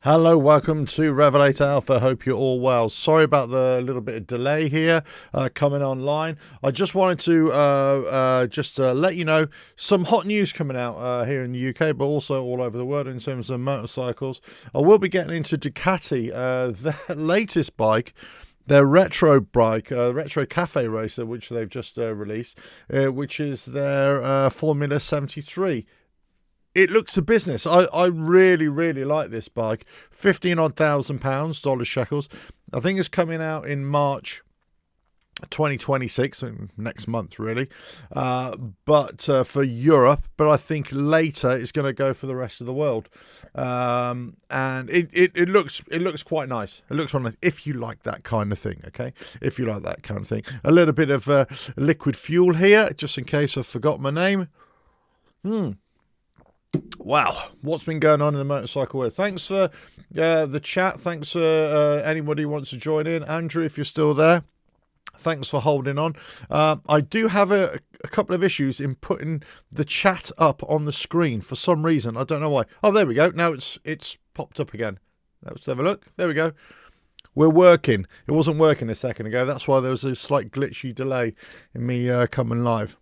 Hello, welcome to Revelator Alpha. Hope you're all well. Sorry about the little bit of delay here coming online. I just wanted to let you know some hot news coming out here in the UK, but also all over the world in terms of motorcycles. I will be getting into Ducati, their latest bike, their retro bike, retro cafe racer, which they've just released, which is their Formula 73. It looks a business. I really, really like this bike. 15,000 odd pounds, dollars, shekels. I think it's coming out in March 2026, next month really. But for Europe, but I think later it's going to go for the rest of the world. And it looks quite nice. It looks quite nice if you like that kind of thing. Okay, if you like that kind of thing. A little bit of liquid fuel here, just in case I forgot my name. Wow, what's been going on in the motorcycle world? Thanks for the chat. Thanks for anybody who wants to join in. Andrew, if you're still there, thanks for holding on. I do have a couple of issues in putting the chat up on the screen for some reason. I don't know why. Oh, there we go. Now it's popped up again. Let's have a look. There we go. We're working. It wasn't working a second ago. That's why there was a slight glitchy delay in me coming live.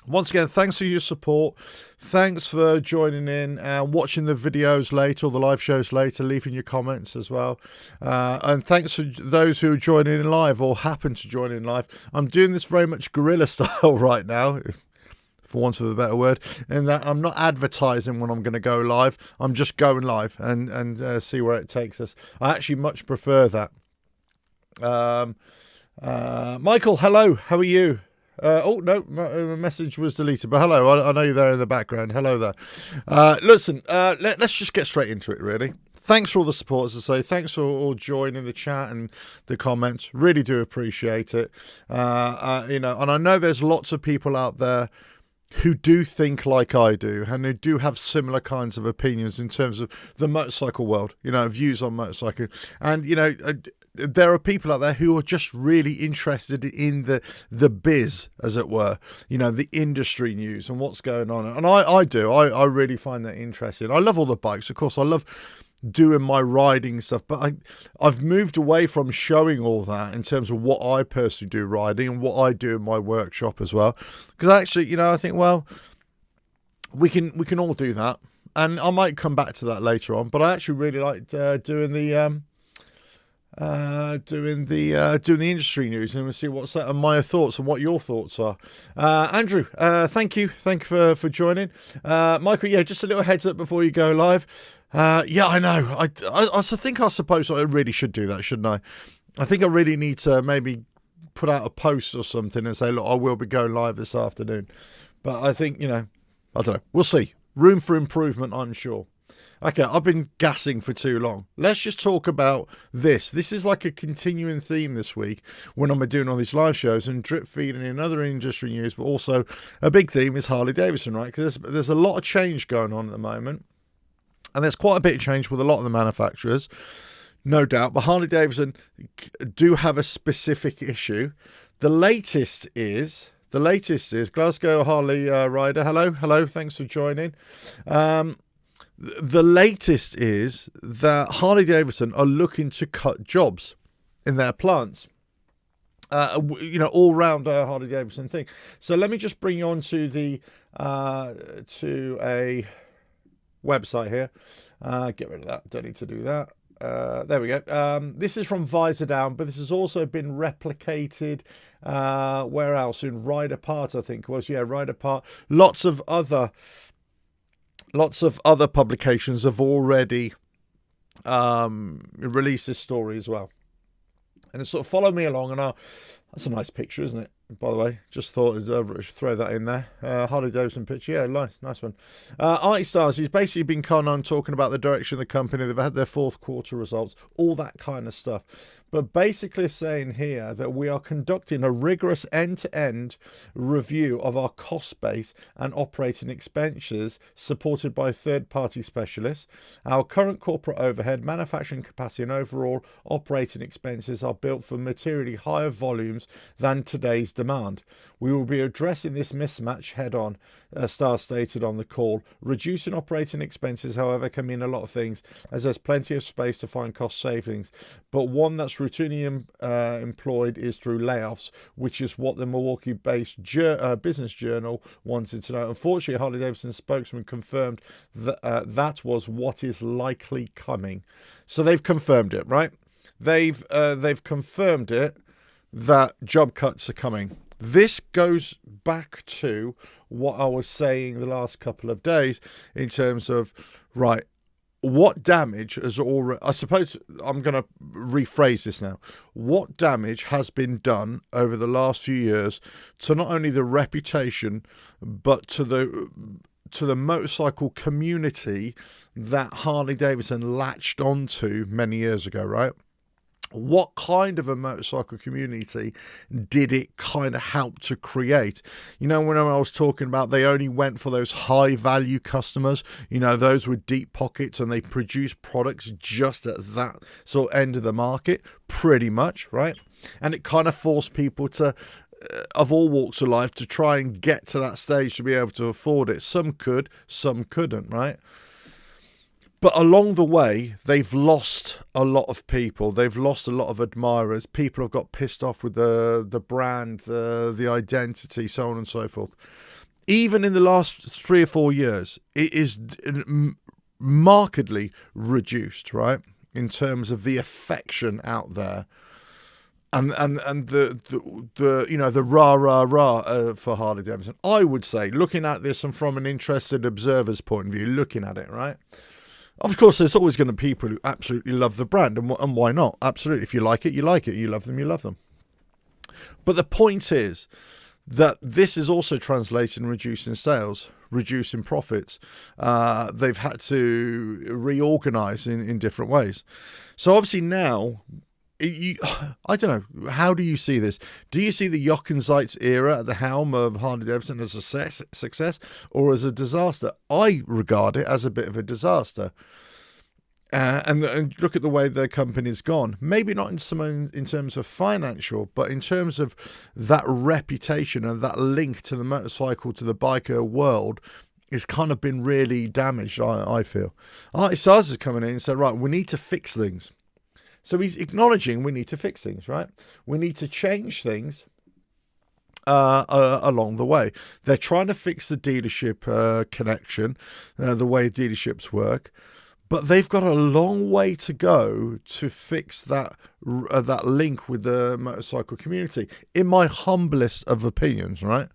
Once again, thanks for your support. Thanks for joining in and watching the videos later or the live shows later, leaving your comments as well. And thanks for those who are joining in live or happen to join in live. I'm doing this very much guerrilla style right now, for want of a better word, in that I'm not advertising when I'm going to go live. I'm just going live and see where it takes us. I actually much prefer that. Michael, hello. How are you? Oh, no, my message was deleted, but hello, I know you're there in the background. Hello there. Listen, let's just get straight into it, really. Thanks for all the support, as I say. Thanks for all joining the chat and the comments. Really do appreciate it. And I know there's lots of people out there who do think like I do and who do have similar kinds of opinions in terms of the motorcycle world, views on motorcycle. And, there are people out there who are just really interested in the biz, as it were, the industry news and what's going on. And I do. I really find that interesting. I love all the bikes. Of course, I love doing my riding stuff, but I've moved away from showing all that in terms of what I personally do riding and what I do in my workshop as well. Because actually, I think, well, we can all do that. And I might come back to that later on, but I actually really like doing the industry news, and we'll see what's that and my thoughts and what your thoughts are. Andrew, thank you for joining. Michael, yeah, just a little heads up before you go live. Yeah, I know. I suppose I really should do that, shouldn't I? I think I really need to maybe put out a post or something and say, look, I will be going live this afternoon. But I think, I don't know. We'll see. Room for improvement, I'm sure. Okay, I've been gassing for too long. Let's just talk about this. This is like a continuing theme this week when I'm doing all these live shows and drip feeding in other industry news, but also a big theme is Harley Davidson, right? Because there's a lot of change going on at the moment. And there's quite a bit of change with a lot of the manufacturers, no doubt. But Harley Davidson do have a specific issue. The latest is Glasgow Harley rider. Hello. Thanks for joining. The latest is that Harley Davidson are looking to cut jobs in their plants. All round Harley Davidson thing. So let me just bring you on to a website here. Get rid of that. Don't need to do that. There we go. This is from Visor Down, but this has also been replicated. Where else? In Rider Part, I think it was. Yeah, Rider Part. Lots of other publications have already released this story as well. And it's sort of follow me along, and that's a nice picture, isn't it? By the way, just thought I'd throw that in there. Harley Davidson picture, yeah, nice one. Artie Stars, he's basically been talking about the direction of the company. They've had their fourth quarter results, all that kind of stuff. But basically saying here that we are conducting a rigorous end-to-end review of our cost base and operating expenses supported by third-party specialists. Our current corporate overhead, manufacturing capacity and overall operating expenses are built for materially higher volumes than today's demand. demand. We will be addressing this mismatch head on, Star stated on the call. Reducing operating expenses, however, can mean a lot of things, as there's plenty of space to find cost savings. But one that's routinely employed is through layoffs, which is what the Milwaukee-based Business Journal wanted to know. Unfortunately, Harley Davidson's spokesman confirmed that that was what is likely coming. So they've confirmed it, right? They've confirmed it, that job cuts are coming. This goes back to what I was saying the last couple of days in terms of, right, what damage has already, I suppose I'm going to rephrase this now. What damage has been done over the last few years to not only the reputation, but to the motorcycle community that Harley Davidson latched onto many years ago, right? What kind of a motorcycle community did it kind of help to create? You know, when I was talking about they only went for those high value customers, you know, those with deep pockets, and they produce products just at that sort of end of the market, pretty much, right? And it kind of forced people to, of all walks of life, to try and get to that stage to be able to afford it. Some could, some couldn't, right? But along the way, they've lost a lot of people. They've lost a lot of admirers. People have got pissed off with the brand, the identity, so on and so forth. Even in the last 3 or 4 years, it is markedly reduced, right, in terms of the affection out there. And the you know, the rah for Harley Davidson. I would say, looking at this and from an interested observer's point of view, looking at it, right. Of course, there's always going to be people who absolutely love the brand, and why not? Absolutely. If you like it, you like it. You love them, you love them. But the point is that this is also translating in reducing sales, reducing profits. They've had to reorganize in different ways. So obviously now, I don't know, how do you see this? Do you see the Jochen Zeitz era at the helm of Harley Davidson as a success or as a disaster? I regard it as a bit of a disaster. And look at the way the company's gone. Maybe not in terms of financial, but in terms of that reputation and that link to the motorcycle, to the biker world, it's kind of been really damaged, I feel. Artie Sars is coming in and said, right, we need to fix things. So he's acknowledging we need to fix things, right? We need to change things along the way. They're trying to fix the dealership connection, the way dealerships work, but they've got a long way to go to fix that link with the motorcycle community. In my humblest of opinions, right?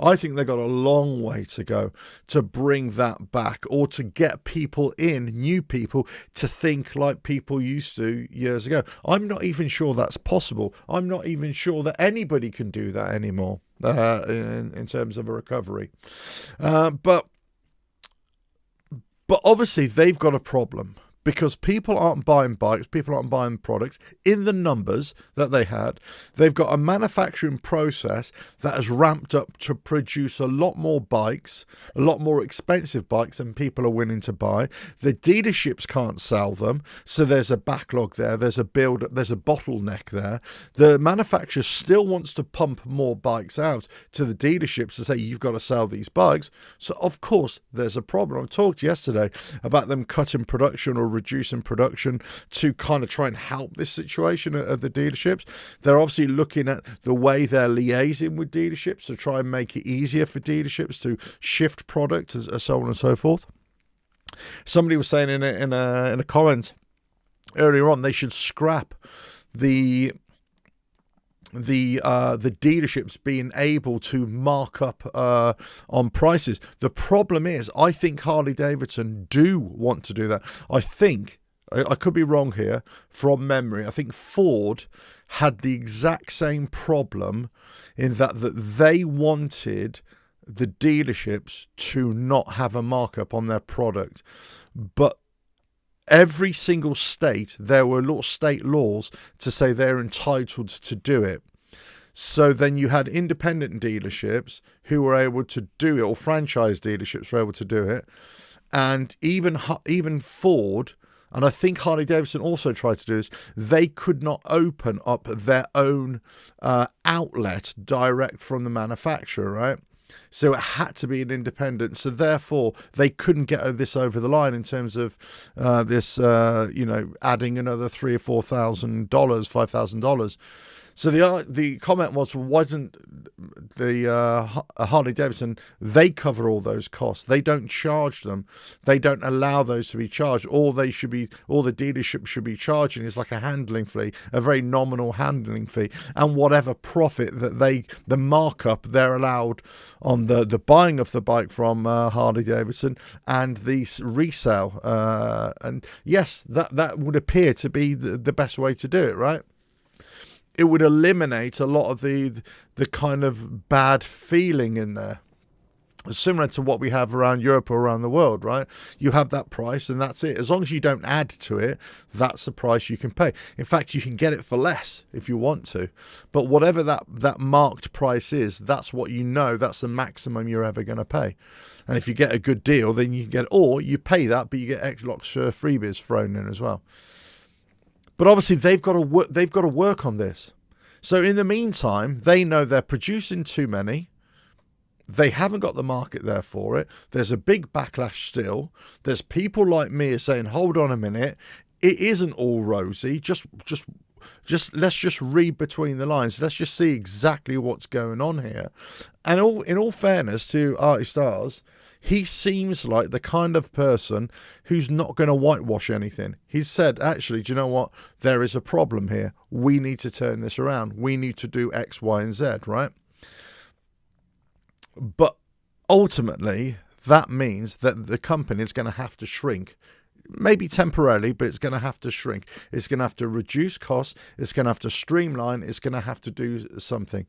I think they've got a long way to go to bring that back, or to get people in, new people, to think like people used to years ago. I'm not even sure that's possible. I'm not even sure that anybody can do that anymore in terms of a recovery. But obviously they've got a problem, because people aren't buying bikes, people aren't buying products in the numbers that they had. They've got a manufacturing process that has ramped up to produce a lot more bikes, a lot more expensive bikes than people are willing to buy. The dealerships can't sell them, so there's a backlog there, there's a bottleneck there. The manufacturer still wants to pump more bikes out to the dealerships to say, you've got to sell these bikes. So of course there's a problem. I talked yesterday about them cutting production or reducing production to kind of try and help this situation at the dealerships. They're obviously looking at the way they're liaising with dealerships to try and make it easier for dealerships to shift product, so on and so forth. Somebody was saying in a comment earlier on, they should scrap the dealerships being able to mark up on prices. The problem is, I think Harley Davidson do want to do that. I think, I could be wrong here from memory, I think Ford had the exact same problem in that they wanted the dealerships to not have a markup on their product. But every single state, there were little state laws to say they're entitled to do it. So then you had independent dealerships who were able to do it, or franchise dealerships were able to do it. And even Ford and I think Harley Davidson also tried to do this, they could not open up their own outlet direct from the manufacturer, right? So it had to be an independent. So therefore, they couldn't get this over the line in terms of this, adding another $3,000 or $4,000, $5,000. So the comment was, well, why doesn't the Harley Davidson, they cover all those costs? They don't charge them. They don't allow those to be charged. All the dealership should be charging is like a handling fee, a very nominal handling fee, and whatever profit that the markup they're allowed on the buying of the bike from Harley Davidson and the resale. And yes, that would appear to be the best way to do it, right? It would eliminate a lot of the kind of bad feeling in there. Similar to what we have around Europe or around the world, right? You have that price and that's it. As long as you don't add to it, that's the price you can pay. In fact, you can get it for less if you want to. But whatever that marked price is, that's what you know, that's the maximum you're ever going to pay. And if you get a good deal, then you can get, or you pay that, but you get extra freebies thrown in as well. But obviously, they've got to work on this. So in the meantime, they know they're producing too many. They haven't got the market there for it. There's a big backlash still. There's people like me saying, hold on a minute, it isn't all rosy. Just let's just read between the lines. Let's just see exactly what's going on here. And in all fairness to Artie Stars, he seems like the kind of person who's not going to whitewash anything. He's said, actually, do you know what? There is a problem here. We need to turn this around. We need to do X, Y, and Z, right? But ultimately, that means that the company is going to have to shrink. Maybe temporarily, but it's going to have to shrink. It's going to have to reduce costs. It's going to have to streamline. It's going to have to do something.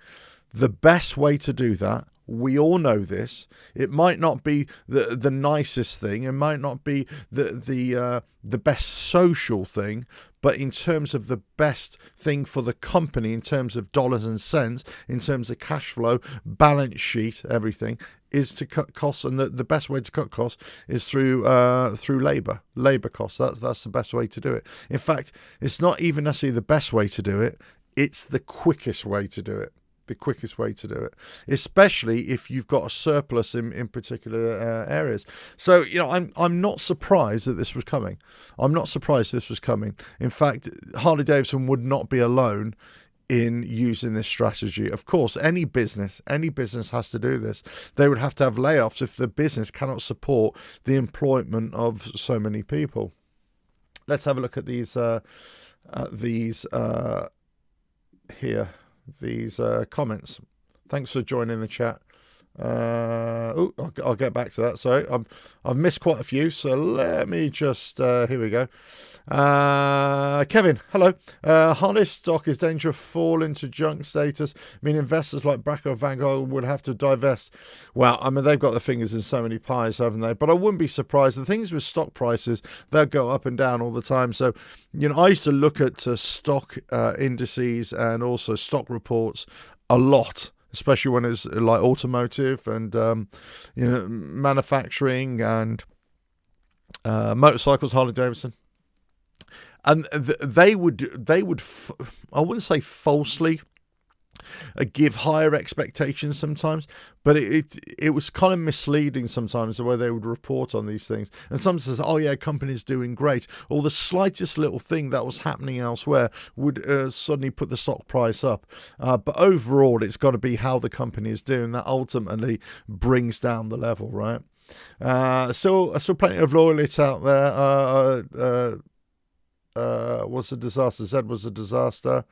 The best way to do that, we all know this. It might not be the nicest thing. It might not be the best social thing, but in terms of the best thing for the company, in terms of dollars and cents, in terms of cash flow, balance sheet, everything, is to cut costs. And the best way to cut costs is through labor costs. That's the best way to do it. In fact, it's not even necessarily the best way to do it. It's the quickest way to do it. The quickest way to do it, especially if you've got a surplus in particular areas. So, I'm not surprised that this was coming. I'm not surprised this was coming. In fact, Harley Davidson would not be alone in using this strategy. Of course, any business has to do this. They would have to have layoffs if the business cannot support the employment of so many people. Let's have a look at these here. These comments. Thanks for joining the chat. I'll get back to that. Sorry, I've missed quite a few, so let me just here we go. Kevin, hello. Harley stock is dangerous fall into junk status. I mean, investors like Bracker Vanguard would have to divest. Well, I mean, they've got their fingers in so many pies, haven't they? But I wouldn't be surprised. The things with stock prices, they'll go up and down all the time. So, I used to look at stock indices and also stock reports a lot, especially when it's like automotive and manufacturing and motorcycles, Harley Davidson, and they would I wouldn't say falsely give higher expectations sometimes, but it was kind of misleading sometimes the way they would report on these things. And sometimes says, oh yeah, company's doing great, or the slightest little thing that was happening elsewhere would suddenly put the stock price up. But overall, it's got to be how the company is doing that ultimately brings down the level, right? So plenty of loyalists out there. Was a disaster. Z was a disaster.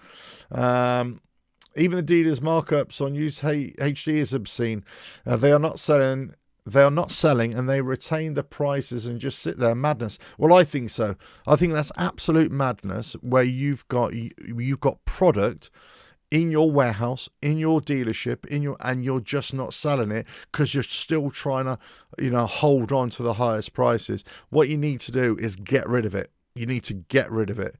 Even the dealers' markups on used HD is obscene. They are not selling, and they retain the prices and just sit there. Madness. Well, I think so. I think that's absolute madness, where you've got product in your warehouse, in your dealership, and you're just not selling it because you're still trying to, hold on to the highest prices. What you need to do is get rid of it. You need to get rid of it.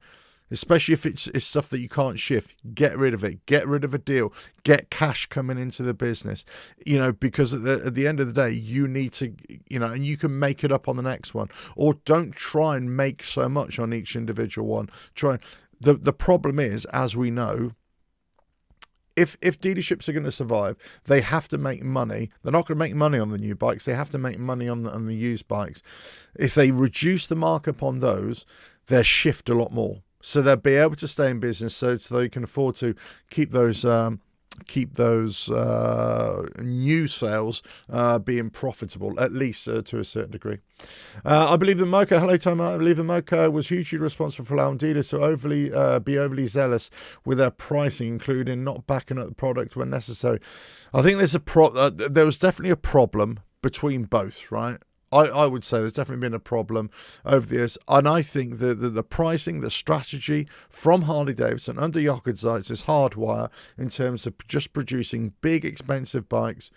especially if it's stuff that you can't shift. Get rid of it. Get rid of a deal. Get cash coming into the business, because at the end of the day, you need to, and you can make it up on the next one. Or don't try and make so much on each individual one. The problem is, as we know, if dealerships are going to survive, they have to make money. They're not going to make money on the new bikes. They have to make money on the used bikes. If they reduce the markup on those, they'll shift a lot more. So they'll be able to stay in business, so they can afford to keep those new sales being profitable, at least to a certain degree. I believe the Mocha, hello Tom, I believe the Mocha was hugely responsible for allowing dealers to be overly zealous with their pricing, including not backing up the product when necessary. I think there was definitely a problem between both, right? I would say there's definitely been a problem over the years. And I think the pricing, the strategy from Harley Davidson under Jochen Zeitz is hardwire in terms of just producing big, expensive bikes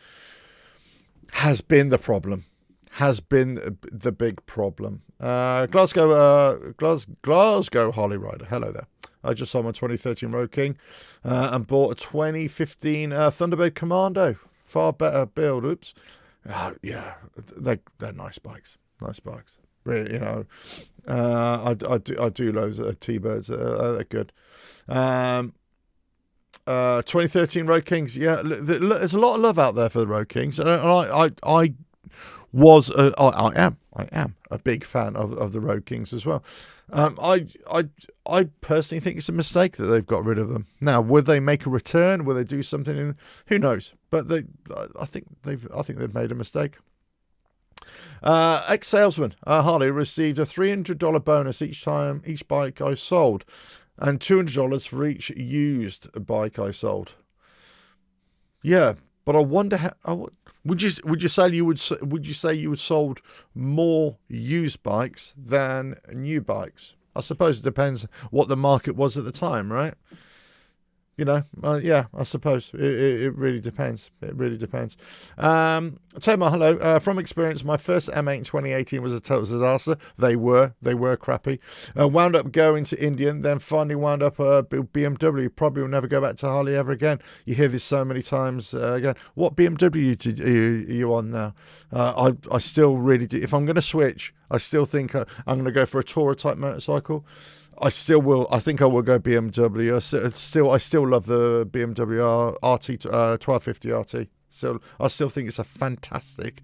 has been the problem. Has been the big problem. Glasgow Harley Rider. Hello there. I just sold my 2013 Road King and bought a 2015 Thunderbird Commando. Far better build. Oops. Yeah, they're nice bikes. Nice bikes. Really, I do loads of T-Birds. They're good. 2013 Road Kings. Yeah, there's a lot of love out there for the Road Kings, and I am a big fan of the Road Kings as well. I personally think it's a mistake that they've got rid of them. Now, would they make a return? Will they do something? Who knows? But I think they've made a mistake. Ex-salesman Harley received a $300 bonus each bike I sold, and $200 for each used bike I sold. Yeah, but I wonder how. Would you say you sold more used bikes than new bikes? I suppose it depends what the market was at the time, right? Yeah, I suppose it really depends. It really depends. Tamar, hello. From experience, my first M8 in 2018 was a total disaster. They were crappy. Wound up going to Indian, then finally wound up BMW. Probably will never go back to Harley ever again. You hear this so many times again. What BMW are you on now? I still really do. If I'm going to switch, I still think I'm going to go for a Tourer type motorcycle. I still will. I think I will go BMW. I still love the BMW RT 1250 RT. So I still think it's a fantastic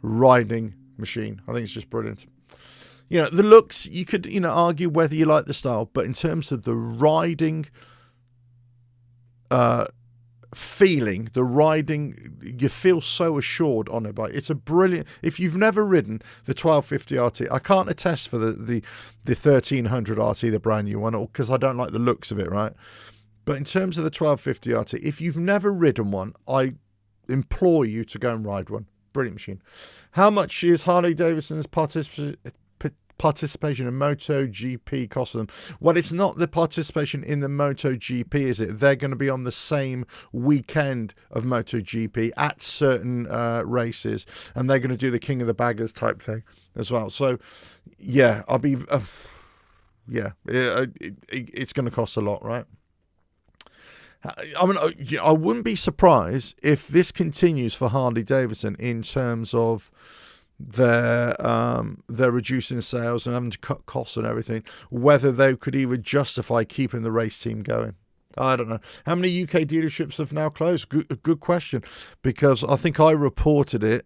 riding machine. I think it's just brilliant. The looks, you could argue whether you like the style, but in terms of the riding feeling, you feel so assured on a bike. It's a brilliant. If you've never ridden the 1250 RT, I can't attest for the 1300 RT, the brand new one, because I don't like the looks of it, right? But in terms of the 1250 RT, if you've never ridden one, I implore you to go and ride one. Brilliant machine. How much is Harley Davidson's participation in MotoGP cost them? Well, it's not the participation in the MotoGP, is it? They're going to be on the same weekend of MotoGP at certain races, and they're going to do the King of the Baggers type thing as well. So, yeah, it's going to cost a lot, right? I mean, I wouldn't be surprised if this continues for Harley Davidson in terms of they're reducing sales and having to cut costs and everything, whether they could even justify keeping the race team going. I don't know. How many UK dealerships have now closed? Good question, because I think I reported it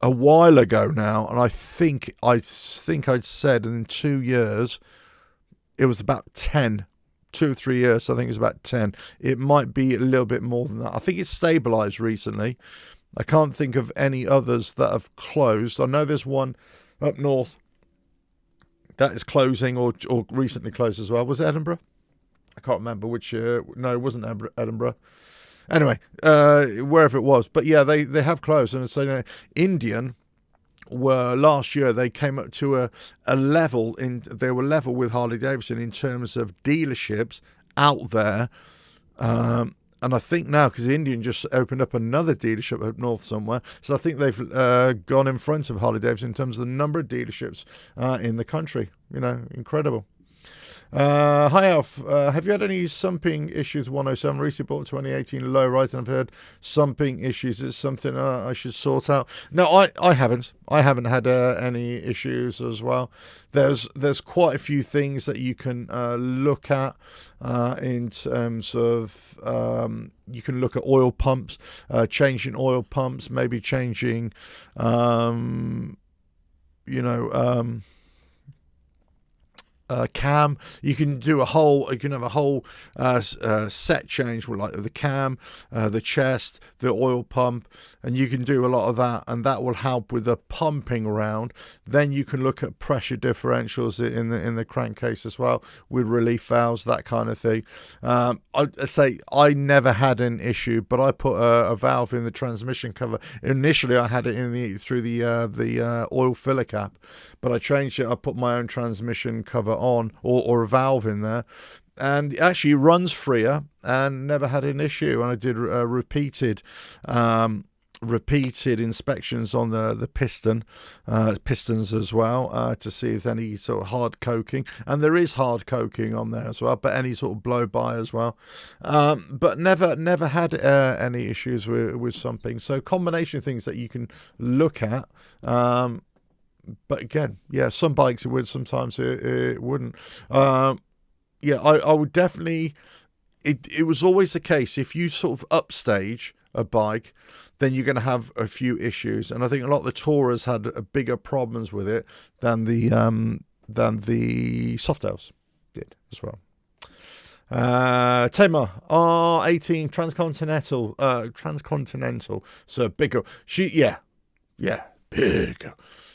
a while ago now, and I think I'd said in 2 years it was about 10. 2 or 3 years, I think it's about 10. It might be a little bit more than that. I think it's stabilised recently. I can't think of any others that have closed. I know there's one up north that is closing or recently closed as well. Was it Edinburgh? I can't remember which. No, it wasn't Edinburgh. Anyway, wherever it was. But yeah, they have closed. And so Indian were last year, they came up to a level they were level with Harley Davidson in terms of dealerships out there. And I think now, because Indian just opened up another dealership up north somewhere, so I think they've gone in front of Harley Davidson in terms of the number of dealerships in the country. Incredible. Hi Alf, have you had any sumping issues? 107 recently bought 2018 low right, and I've heard sumping issues. Is something I should sort out? No, I haven't. I haven't had any issues as well. There's quite a few things that you can look at in terms of you can look at oil pumps, changing oil pumps, maybe changing cam. You can have a whole set change with like the cam, the chest, the oil pump, and you can do a lot of that, and that will help with the pumping around. Then you can look at pressure differentials in the crankcase as well, with relief valves, that kind of thing. I'd say I never had an issue, but I put a valve in the transmission cover. Initially I had it through the oil filler cap, but I changed it. I put my own transmission cover on, or a valve in there, and it actually runs freer and never had an issue. And I did repeated inspections on the pistons as well, to see if any sort of hard coking, and there is hard coking on there as well, but any sort of blow by as well, but never had any issues with something. So combination of things that you can look at. But again, yeah, some bikes it would, sometimes it wouldn't. I would definitely. It was always the case, if you sort of upstage a bike, then you're going to have a few issues, and I think a lot of the Tourers had bigger problems with it than the Softails did as well. Tamar R18 transcontinental, so bigger. Bigger.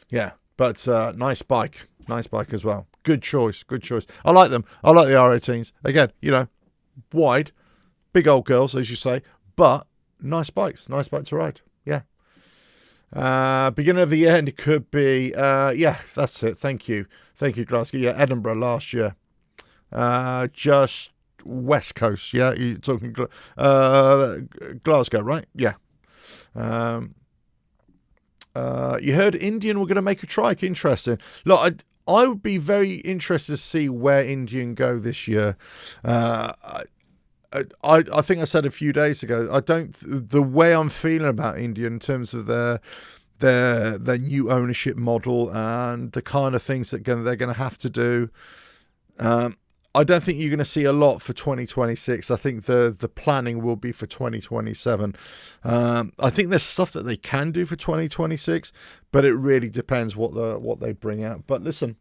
Yeah, but nice bike as well. Good choice. I like them. I like the R18s. Again, wide, big old girls, as you say, but nice bikes. Nice bike to ride. Yeah. Beginning of the end could be, that's it. Thank you, Glasgow. Yeah, Edinburgh last year. Just West Coast. Yeah, you're talking Glasgow, right? Yeah. You heard Indian were going to make a trike. Interesting. Look, I would be very interested to see where Indian go this year. I think I said a few days ago, the way I'm feeling about Indian in terms of their new ownership model and the kind of things that they're going to have to do. I don't think you're going to see a lot for 2026. I think the planning will be for 2027. I think there's stuff that they can do for 2026, but it really depends what they bring out. But listen,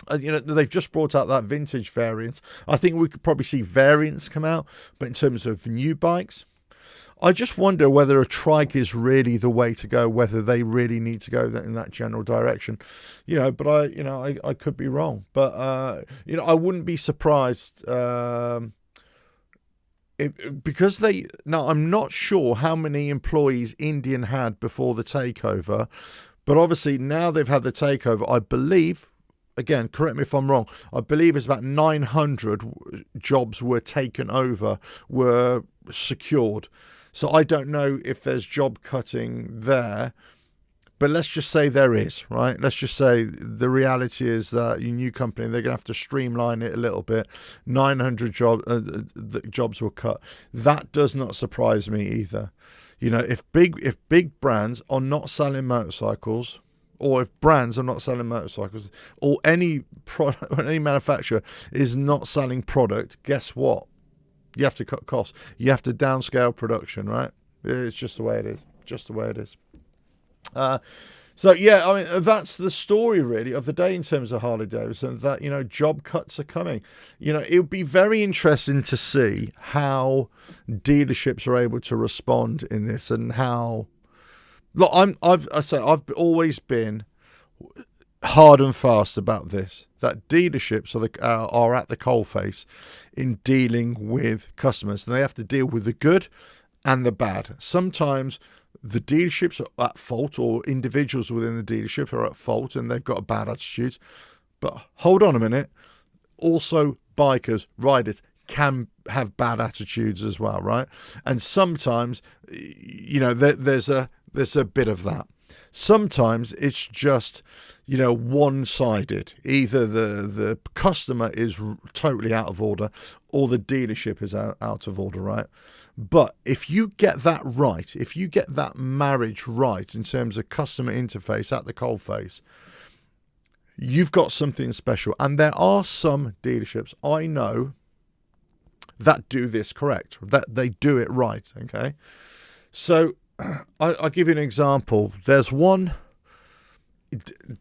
they've just brought out that vintage variant. I think we could probably see variants come out, but in terms of new bikes, I just wonder whether a trike is really the way to go, whether they really need to go in that general direction, but I could be wrong, but I wouldn't be surprised, because I'm not sure how many employees Indian had before the takeover, but obviously now they've had the takeover, I believe. Again, correct me if I'm wrong, I believe it's about 900 jobs were taken over, were secured. So I don't know if there's job cutting there, but let's just say there is, right? Let's just say the reality is that your new company, they're going to have to streamline it a little bit. 900 jobs were cut. That does not surprise me either. If big brands are not selling motorcycles, or if brands are not selling motorcycles, or any manufacturer is not selling product, guess what? You have to cut costs. You have to downscale production, right? It's just the way it is. That's the story really of the day in terms of Harley Davidson, that, job cuts are coming. It would be very interesting to see how dealerships are able to respond in this, and how. Look, I've always been hard and fast about this, that dealerships are at the coalface in dealing with customers, and they have to deal with the good and the bad. Sometimes the dealerships are at fault, or individuals within the dealership are at fault, and they've got a bad attitude. But hold on a minute, also bikers, riders can have bad attitudes as well, right? And sometimes there's a bit of that. Sometimes it's just, one-sided. Either the customer is totally out of order or the dealership is out of order, right? But if you get that right, if you get that marriage right in terms of customer interface at the coalface, you've got something special. And there are some dealerships I know that do this correct, that they do it right, okay? So I'll give you an example. There's one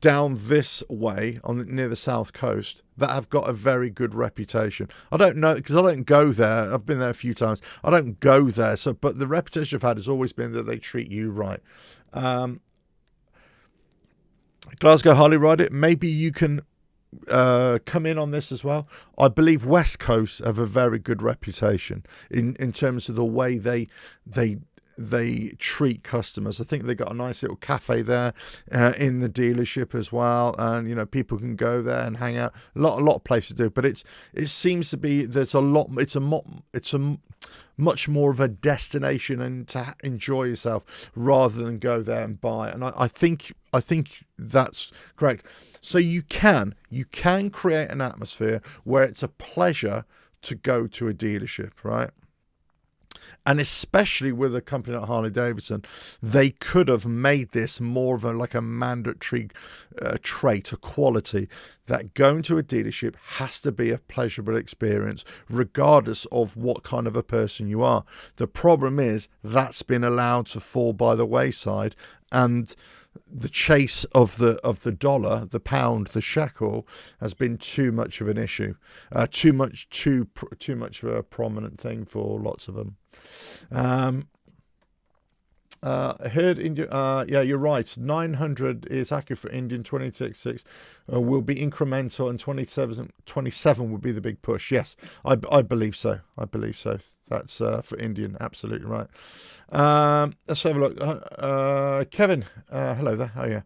down this way near the south coast that have got a very good reputation. I don't know, because I don't go there. I've been there a few times. I don't go there, but the reputation I've had has always been that they treat you right. Glasgow Harley Ride It. Maybe you can come in on this as well. I believe West Coast have a very good reputation in terms of the way they treat customers. I think they got a nice little cafe there in the dealership as well, and people can go there and hang out. A lot of places do, but it seems to be there's a lot. It's a much more of a destination and to enjoy yourself rather than go there and buy. And I think that's correct. So you can create an atmosphere where it's a pleasure to go to a dealership, right? And especially with a company like Harley Davidson, they could have made this more of a mandatory trait, a quality, that going to a dealership has to be a pleasurable experience, regardless of what kind of a person you are. The problem is that's been allowed to fall by the wayside, and the chase of the dollar, the pound, the shekel has been too much of an issue, too much of a prominent thing for lots of them. I heard India. Yeah, you're right. 900 is accurate for Indian. 2026 will be incremental, and 27 would be the big push. Yes, I believe so. That's for Indian. Absolutely right. Let's have a look. Kevin, hello there. How are you?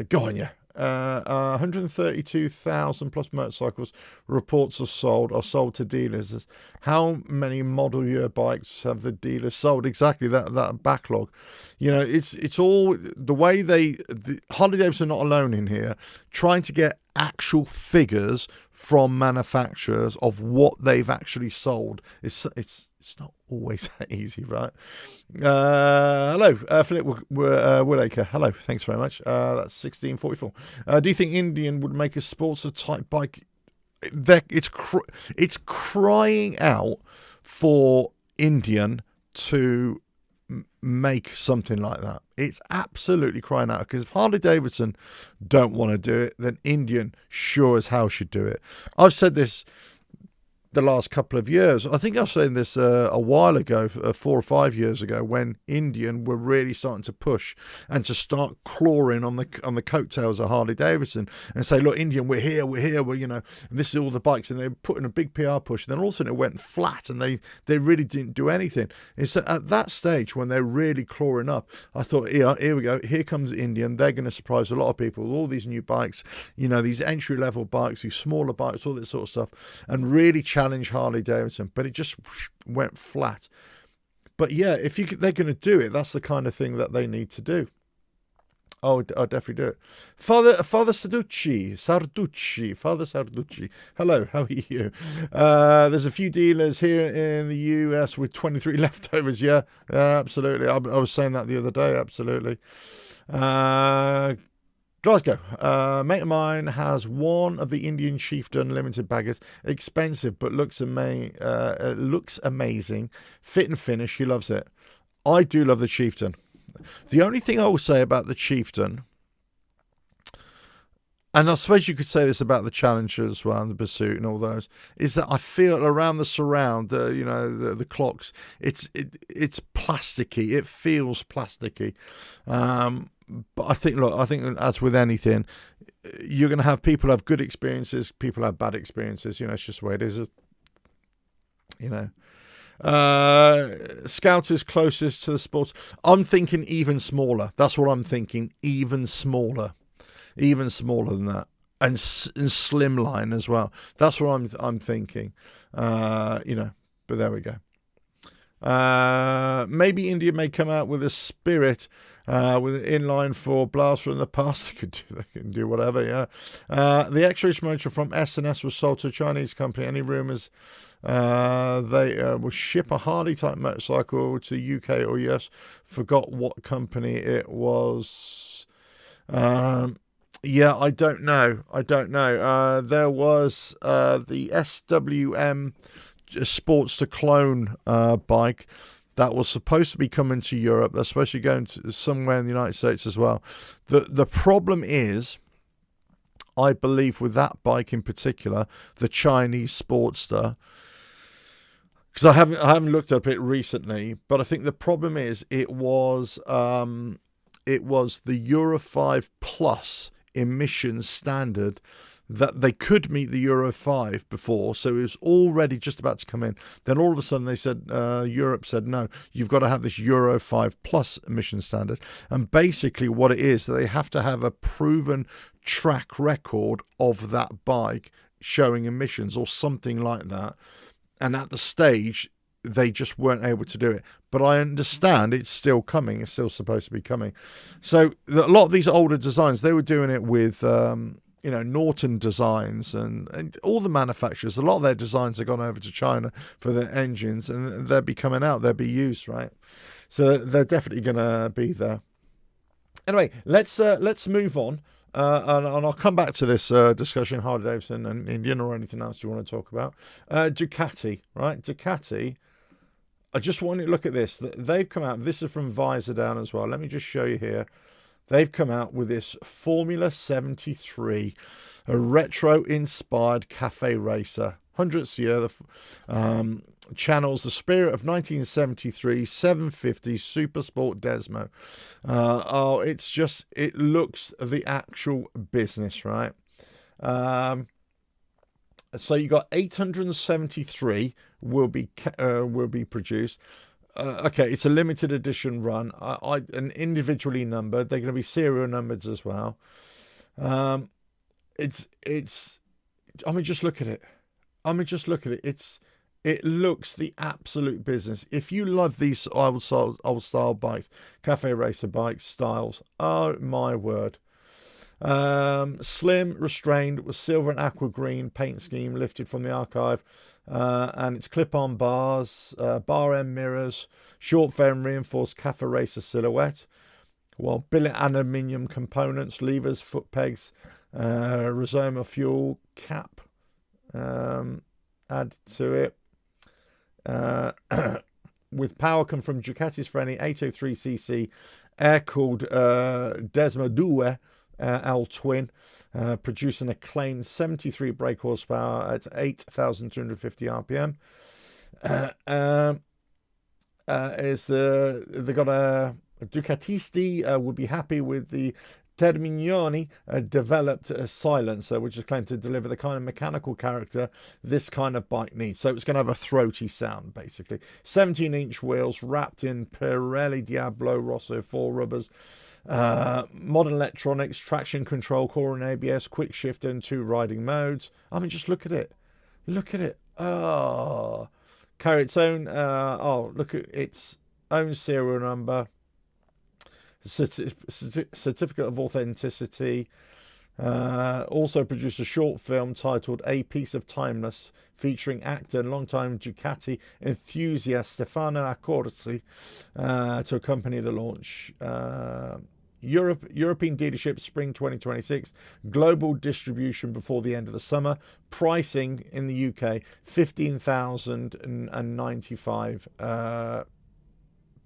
Go on, yeah. 132,000 plus motorcycles reports are sold to dealers. How many model year bikes have the dealers sold? Exactly that backlog. It's all the way Harley Davidson are not alone in here, trying to get actual figures from manufacturers of what they've actually sold. It's not always that easy, right? Hello, Philip Woodacre. Hello, thanks very much. That's 1644. Do you think Indian would make a Sportster type bike? It's crying out for Indian to make something like that. It's absolutely crying out, because if Harley Davidson don't want to do it, then Indian sure as hell should do it. I've said this the last couple of years. I think I was saying this a while ago, 4 or 5 years ago, when Indian were really starting to push and to start clawing on the coattails of Harley Davidson and say, look, Indian, we're here, and this is all the bikes, and they put in a big PR push. And then all of a sudden it went flat, and they really didn't do anything. It's at that stage when they're really clawing up, I thought, here we go, here comes Indian. They're going to surprise a lot of people with all these new bikes, these entry level bikes, these smaller bikes, all this sort of stuff, and really challenge Harley Davidson. But it just went flat. But yeah, if they're going to do it, that's the kind of thing that they need to do. I'll definitely do it. Father Sarducci. Hello, how are you? There's a few dealers here in the US with 23 leftovers. Yeah, absolutely. I was saying that the other day. Absolutely. Glasgow. Mate of mine has one of the Indian Chieftain limited baggers. Expensive, but looks amazing. Fit and finish. He loves it. I do love the Chieftain. The only thing I will say about the Chieftain, and I suppose you could say this about the Challenger as well, and the Pursuit and all those, is that I feel around the surround, the clocks, it's plasticky. It feels plasticky. But I think as with anything, you're going to have people have good experiences, people have bad experiences. It's just the way it is. Scout is closest to the sports. I'm thinking even smaller. That's what I'm thinking. Even smaller than that, and slimline as well. That's what I'm thinking. But there we go. Maybe India may come out with a Spirit with an inline four blaster in the past. They can do whatever, yeah. The X-Reach motor from S&S was sold to a Chinese company. Any rumours they will ship a Harley-type motorcycle to UK or US? Forgot what company it was. Yeah, I don't know. There was the SWM Sportster clone bike that was supposed to be coming to Europe. They're supposed to be going to somewhere in the United States as well. The problem is, I believe, with that bike in particular, the Chinese Sportster, because I haven't looked up it recently, but I think the problem is it was the Euro 5 Plus emissions standard that they could meet the Euro 5 before, so it was already just about to come in. Then all of a sudden they said, Europe said, no, you've got to have this Euro 5 Plus emission standard. And basically what it is, that they have to have a proven track record of that bike showing emissions or something like that. And at the stage, they just weren't able to do it. But I understand it's still coming. It's still supposed to be coming. So a lot of these older designs, they were doing it with Norton Designs and all the manufacturers. A lot of their designs have gone over to China for their engines, and they'll be coming out. They'll be used, right? So they're definitely going to be there. Anyway, let's move on. And I'll come back to this discussion, Harley Davidson and Indian, or anything else you want to talk about. Ducati, right? Ducati. I just want you to look at this. They've come out. This is from Visor Down as well. Let me just show you here. They've come out with this Formula 73, a retro-inspired cafe racer. 100th year, channels the spirit of 1973 750 Super Sport Desmo. It looks the actual business, right? So you got 873 will be produced. Okay, it's a limited edition run. And individually numbered. They're going to be serial numbered as well. Just look at it. It looks the absolute business. If you love these old style bikes, cafe racer bikes styles, oh my word. Slim, restrained, with silver and aqua green paint scheme lifted from the archive, and it's clip-on bars, bar end mirrors, short frame reinforced cafe racer silhouette, while billet aluminium components, levers, foot pegs, Rizoma fuel cap add to it. With power come from Ducati's friendly 803cc air-cooled Desmo 2 L twin, producing a claimed 73 brake horsepower at 8,250 RPM. They got a Ducatisti would be happy with the Terminioni developed a silencer, which is claimed to deliver the kind of mechanical character this kind of bike needs. So it's going to have a throaty sound, basically. 17-inch wheels wrapped in Pirelli Diablo Rosso 4 rubbers. Modern electronics, traction control, core and ABS, quick shift and 2 riding modes. I mean, just look at it. Oh, carry its own. Look at its own serial number. Certificate of authenticity. Also produced a short film titled A Piece of Timeless, featuring actor and longtime Ducati enthusiast Stefano Accorsi to accompany the launch. European dealership spring 2026, global distribution before the end of the summer. Pricing in the UK £15,095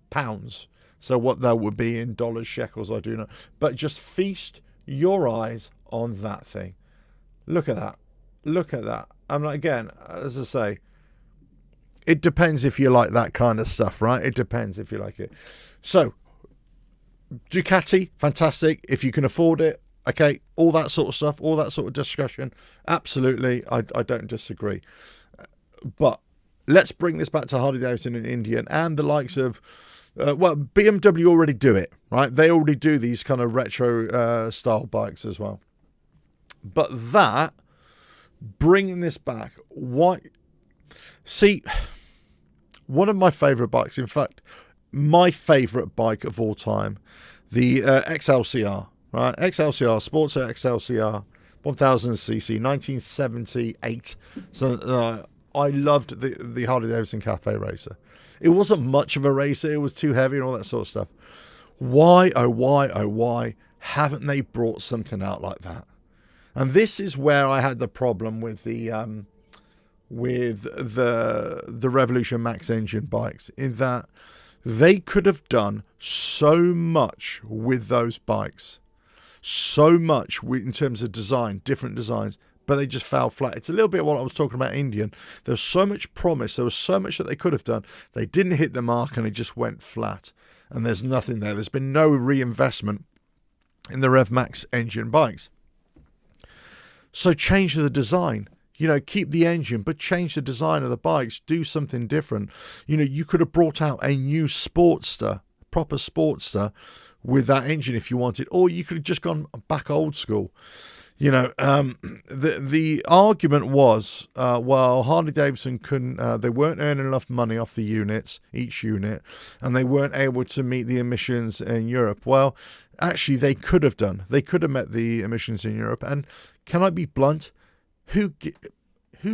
pounds. So what that would be in dollars, shekels, I do not. But just feast your eyes on that thing. Look at that. I'm like, again, as I say, it depends if you like that kind of stuff, right? It depends if you like it. So, Ducati, fantastic. If you can afford it, okay, all that sort of stuff, all that sort of discussion, absolutely, I don't disagree. But let's bring this back to Harley Davidson and Indian and the likes of BMW already do it, right? They already do these kind of retro style bikes as well. But bringing this back, why one of my favourite bikes. In fact, my favourite bike of all time, the XLCR, right? XLCR, Sportster XLCR, 1000cc, 1978. So I loved the Harley Davidson Cafe Racer. It wasn't much of a racer. It was too heavy and all that sort of stuff. Why, oh why, oh why haven't they brought something out like that? And this is where I had the problem with the Revolution Max engine bikes, in that they could have done so much with those bikes, so much in terms of design, different designs, but they just fell flat. It's a little bit what I was talking about Indian. There was so much promise. There was so much that they could have done. They didn't hit the mark and it just went flat. And there's nothing there. There's been no reinvestment in the Rev Max engine bikes. So change the design. You know, keep the engine, but change the design of the bikes. Do something different. You know, you could have brought out a new Sportster, proper Sportster, with that engine if you wanted, or you could have just gone back old school. You know, the argument was, well, Harley Davidson couldn't, they weren't earning enough money off the units, each unit, and they weren't able to meet the emissions in Europe. Well, actually, they could have done. They could have met the emissions in Europe. And can I be blunt? Who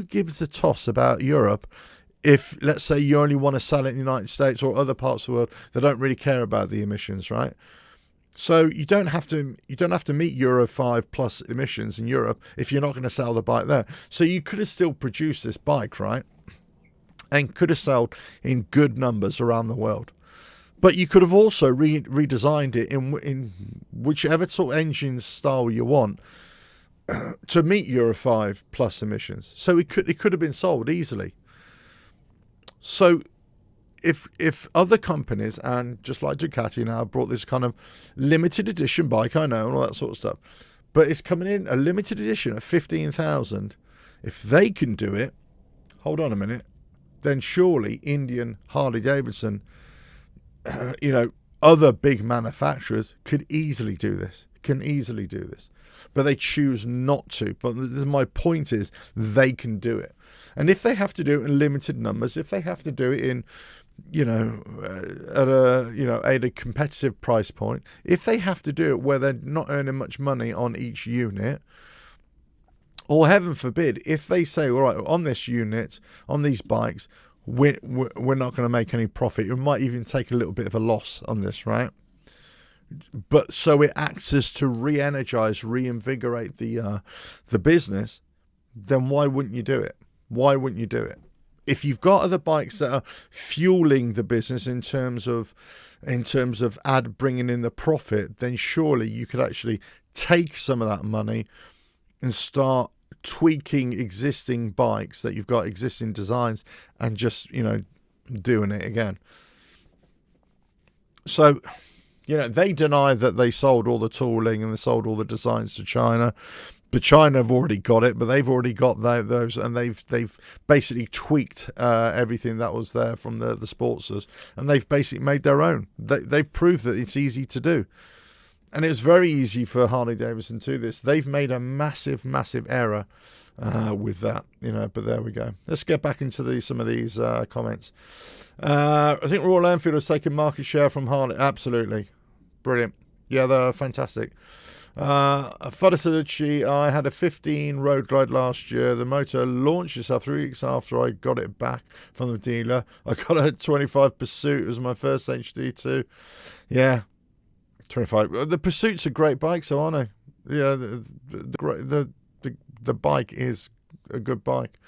gives a toss about Europe if, let's say, you only want to sell it in the United States or other parts of the world that don't really care about the emissions, right? So you don't have to meet Euro 5 plus emissions in Europe if you're not going to sell the bike there. So you could have still produced this bike, right? And could have sold in good numbers around the world. But you could have also redesigned it in whichever sort of engine style you want to meet Euro 5 plus emissions. So it could have been sold easily. So if other companies, and just like Ducati now, brought this kind of limited edition bike, I know, and all that sort of stuff, but it's coming in a limited edition at 15,000. If they can do it, hold on a minute, then surely Indian, Harley Davidson, you know, other big manufacturers could easily do this, but they choose not to. But my point is, they can do it. And if they have to do it in limited numbers, if they have to do it in, you know, at a competitive price point, if they have to do it where they're not earning much money on each unit, or heaven forbid, if they say, all right, on this unit, on these bikes, we're not going to make any profit. We might even take a little bit of a loss on this, right? But so it acts as to re-energize, reinvigorate the business. Then why wouldn't you do it? Why wouldn't you do it? If you've got other bikes that are fueling the business in terms of bringing in the profit, then surely you could actually take some of that money and start tweaking existing bikes that you've got, existing designs, and just, you know, doing it again. So, you know, they deny that they sold all the tooling and they sold all the designs to China. But China have already got it, but they've already got those, and they've basically tweaked everything that was there from the Sportsters, and they've basically made their own. They've proved that it's easy to do. And it was very easy for Harley Davidson to do this. They've made a massive, massive error with that, you know, but there we go. Let's get back into some of these comments. I think Royal Enfield has taken market share from Harley. Absolutely. Brilliant. Yeah, they're fantastic. Fodasuchi, I had a 15 Road Glide last year. The motor launched itself 3 weeks after I got it back from the dealer. I got a 25 Pursuit. It was my first HD2. Yeah, 25. The Pursuit's a great bike, so aren't they? Yeah, the bike is a good bike.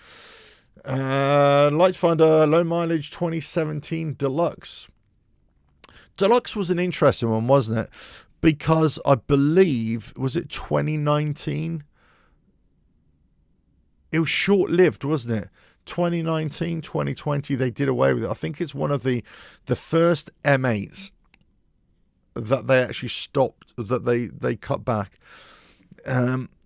Like to find a low mileage 2017 Deluxe. Deluxe was an interesting one, wasn't it? Because I believe, was it 2019? It was short-lived, wasn't it? 2019, 2020, they did away with it. I think it's one of the first M8s that they actually stopped, that they cut back.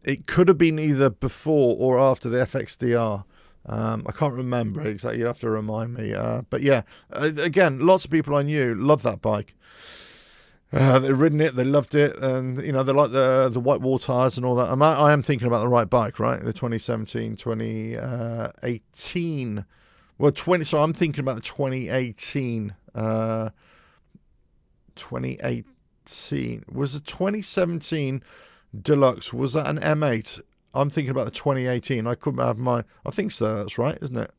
It could have been either before or after the FXDR. I can't remember exactly. You have to remind me. But yeah, again, lots of people I knew love that bike. They've ridden it, they loved it, and you know, they like the white wall tires and all that. I am thinking about the right bike, right? The 2017, 2018 Well, So I'm thinking about the 2018. 2018 was the 2017 Deluxe. Was that an M8? I'm thinking about the 2018. I couldn't have my. I think so. That's right, isn't it?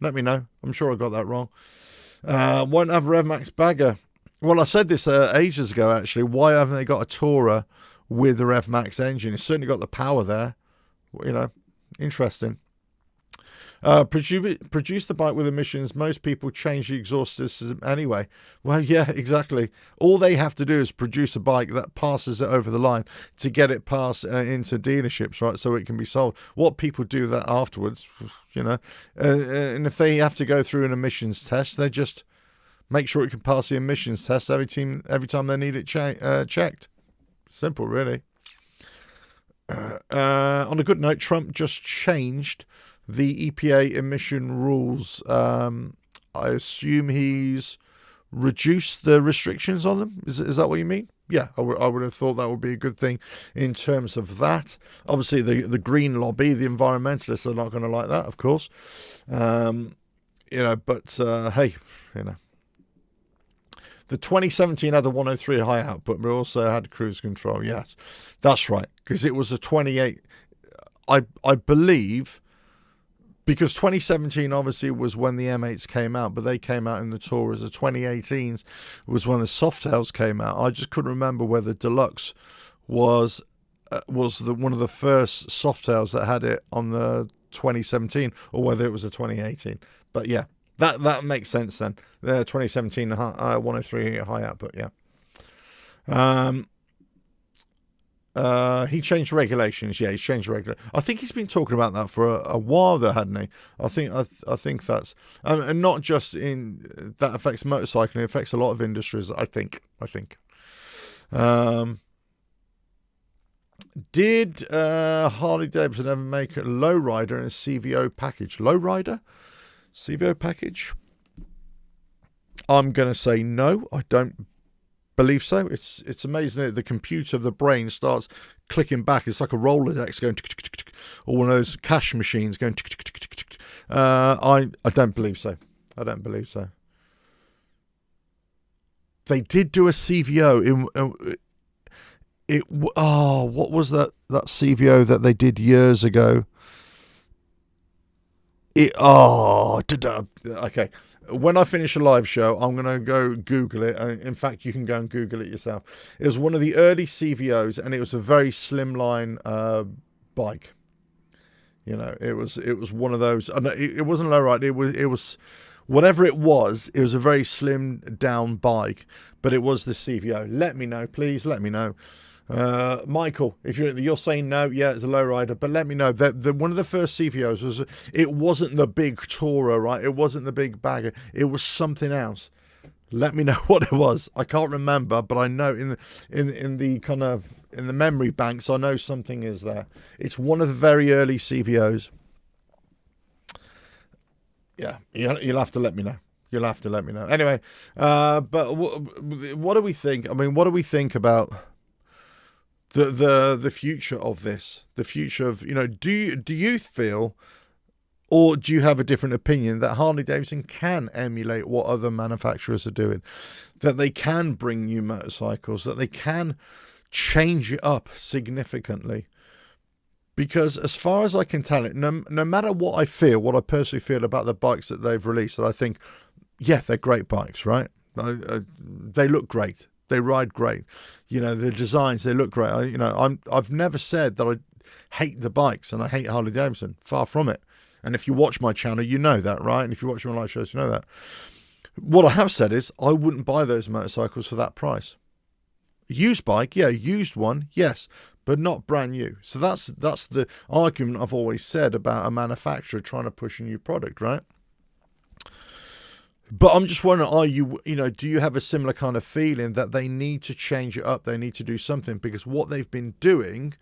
Let me know. I'm sure I got that wrong. Won't have RevMax bagger. Well, I said this ages ago, actually. Why haven't they got a Tourer with the RevMax engine? It's certainly got the power there. Interesting. Produce the bike with emissions. Most people change the exhaust system anyway. Well, yeah, exactly. All they have to do is produce a bike that passes it over the line to get it past into dealerships, right? So it can be sold. What people do that afterwards, and if they have to go through an emissions test, they just make sure it can pass the emissions test every time they need it checked. Simple, really. On a good note, Trump just changed the EPA emission rules. I assume he's reduced the restrictions on them. Is that what you mean? Yeah, I would have thought that would be a good thing in terms of that. Obviously, the green lobby, the environmentalists are not going to like that, of course. But hey, The 2017 had a 103 high output, but also had cruise control. Yes, that's right, because it was a 28. I believe. Because 2017 obviously was when the M8s came out, but they came out in the Tourers. The 2018s was when the Softails came out. I just couldn't remember whether Deluxe was one of the first Softails that had it on the 2017, or whether it was a 2018. But yeah, that makes sense then. The 2017 103 high output, yeah. He changed regulations. Yeah, he's changed regulations. I think he's been talking about that for a while, though, hadn't he? I think that's and not just in that affects motorcycling. It affects a lot of industries. I think. Did Harley Davidson ever make a lowrider in a CVO package? Lowrider, CVO package? I'm gonna say no. I don't believe so. It's amazing that the computer of the brain starts clicking back. It's like a Rolodex going, or one of those cash machines going. I don't believe so. They did do a CVO what was that CVO that they did years ago? Okay. When I finish a live show, I'm going to go Google it. In fact, you can go and Google it yourself. It was one of the early CVOs, and it was a very slimline bike. It was one of those. It wasn't low ride. It was whatever it was. It was a very slimmed down bike, but it was the CVO. Let me know, please. Let me know. Michael, if you're saying no, yeah, it's a lowrider, but let me know. One of the first CVOs it wasn't the big Tourer, right? It wasn't the big bagger. It was something else. Let me know what it was. I can't remember, but I know in the memory banks, I know something is there. It's one of the very early CVOs. Yeah, you'll have to let me know. Anyway, but what do we think? I mean, what do we think about the future of this? The future of, do you feel, or do you have a different opinion that Harley Davidson can emulate what other manufacturers are doing, that they can bring new motorcycles, that they can change it up significantly? Because as far as I can tell it, no matter what I personally feel about the bikes that they've released, that I think, yeah, they're great bikes, right? They look great. They ride great. The designs, they look great. I've never said that I hate the bikes and I hate Harley Davidson. Far from it. And if you watch my channel, you know that, right? And if you watch my live shows, you know that. What I have said is I wouldn't buy those motorcycles for that price. Used bike, yeah, used one, yes, but not brand new. So that's the argument I've always said about a manufacturer trying to push a new product, right? But I'm just wondering, do you have a similar kind of feeling that they need to change it up? They need to do something, because what they've been doing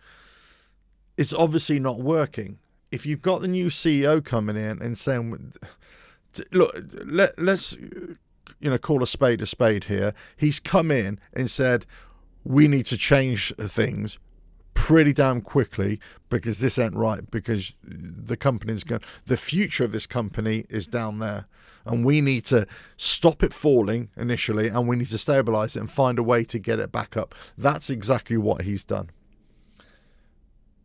is obviously not working. If you've got the new CEO coming in and saying, look, let's call a spade here. He's come in and said, we need to change things pretty damn quickly, because this ain't right, because the future of this company is down there, and we need to stop it falling initially, and we need to stabilize it and find a way to get it back up. That's exactly what he's done.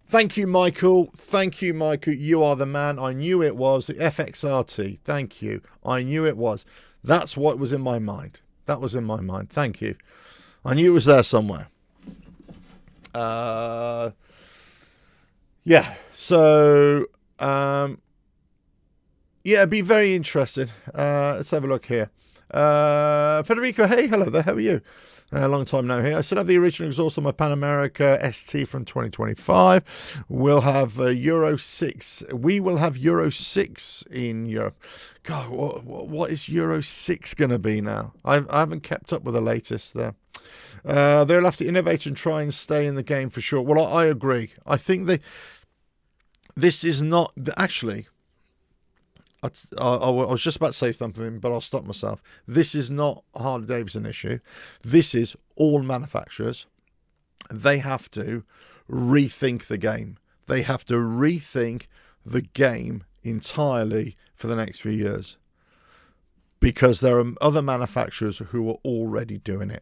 Thank you, Michael. Thank you, Michael. You are the man. I knew it was the FXRT. Thank you. I knew it was. That's what was in my mind. That was in my mind. Thank you. I knew it was there somewhere. Yeah. So, it'd be very interesting. Let's have a look here. Federico, hey, hello there. How are you? Long time no here. I still have the original exhaust on my Pan America ST from 2025. We'll have Euro 6. We will have Euro 6 in Europe. God, what is Euro 6 going to be now? I haven't kept up with the latest there. They'll have to innovate and try and stay in the game for sure. Well, I agree. I think this is not... Actually... I was just about to say something, but I'll stop myself. This is not a Harley Davidson issue. This is all manufacturers. They have to rethink the game. They have to rethink the game entirely for the next few years, because there are other manufacturers who are already doing it.